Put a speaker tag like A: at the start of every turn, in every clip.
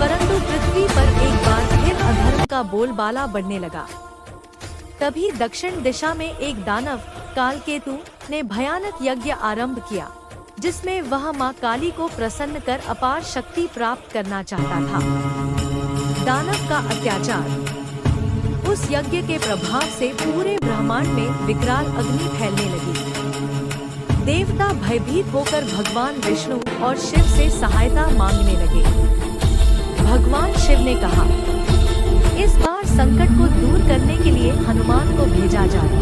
A: परंतु पृथ्वी पर एक बार फिर अधर्म का बोलबाला बढ़ने लगा। तभी दक्षिण दिशा में एक दानव कालकेतु ने भयानक यज्ञ आरंभ किया, जिसमें वह मां काली को प्रसन्न कर अपार शक्ति प्राप्त करना चाहता था। दानव का अत्याचार। उस यज्ञ के प्रभाव से पूरे ब्रह्मांड में विकराल अग्नि फैलने लगी। देवता भयभीत होकर भगवान विष्णु और शिव से सहायता मांगने लगे। भगवान शिव ने कहा, इस बार संकट को दूर करने के लिए हनुमान को भेजा जाए,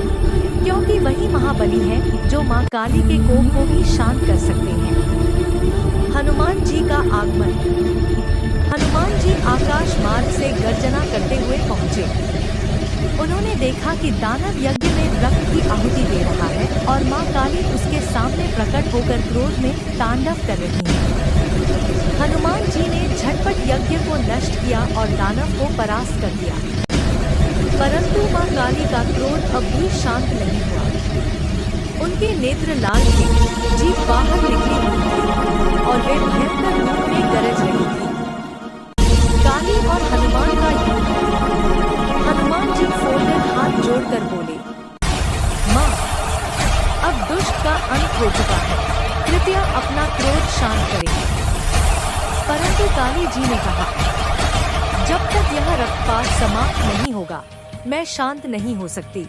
A: क्योंकि वही महाबली है जो मां काली के कोप को भी शांत कर सकते हैं। हनुमान जी का आगमन। हनुमान जी आकाश मार्ग से गर्जना करते हुए पहुँचे। उन्होंने देखा कि दानव यज्ञ में रक्त की आहुति दे रहा है और मां काली उसके सामने प्रकट होकर क्रोध में तांडव कर रही है। हनुमान जी ने झटपट यज्ञ को नष्ट किया और दानव को परास्त कर दिया। परंतु मां काली का क्रोध अब भी शांत नहीं हुआ। उनके नेत्र लाल थे, जीभ बाहर निकली हुई थी और वे भयंकर रूप में गरज रही थी। काली और हनुमान का युद्ध। हनुमान जी फोल्डर हाथ जोड़कर बोले, माँ, अब दुष्ट का अंत हो चुका है, कृपया अपना क्रोध शांत करें। परंतु काली जी ने कहा, जब तक यह रक्तपात समाप्त नहीं होगा, मैं शांत नहीं हो सकती।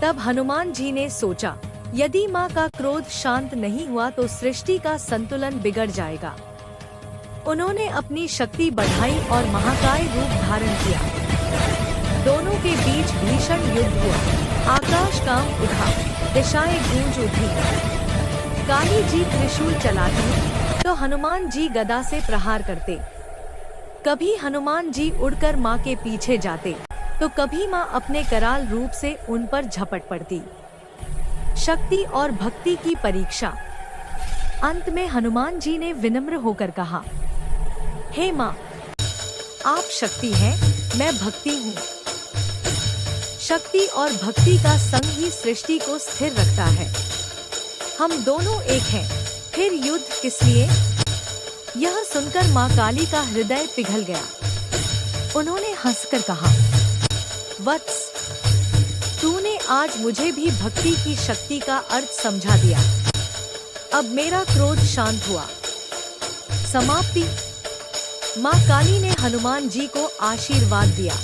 A: तब हनुमान जी ने सोचा, यदि माँ का क्रोध शांत नहीं हुआ तो सृष्टि का संतुलन बिगड़ जाएगा। उन्होंने अपनी शक्ति बढ़ाई और महाकाय रूप धारण किया। दोनों के बीच भीषण युद्ध हुआ। आकाश कांप उठा, दिशाएं गूंज उठी। काली जी त्रिशूल चलाती तो हनुमान जी गदा से प्रहार करते। कभी हनुमान जी उड़कर मां के पीछे जाते तो कभी मां अपने कराल रूप से उन पर झपट पड़ती। शक्ति और भक्ति की परीक्षा। अंत में हनुमान जी ने विनम्र होकर कहा, हे मां, आप शक्ति हैं, मैं भक्ति हूँ। शक्ति और भक्ति का संग ही सृष्टि को स्थिर रखता है। हम दोनों एक हैं, फिर युद्ध किस लिए? यह सुनकर मां काली का हृदय पिघल गया। उन्होंने हंसकर कहा, वत्स, तूने आज मुझे भी भक्ति की शक्ति का अर्थ समझा दिया। अब मेरा क्रोध शांत हुआ। समाप्ति। मां काली ने हनुमान जी को आशीर्वाद दिया।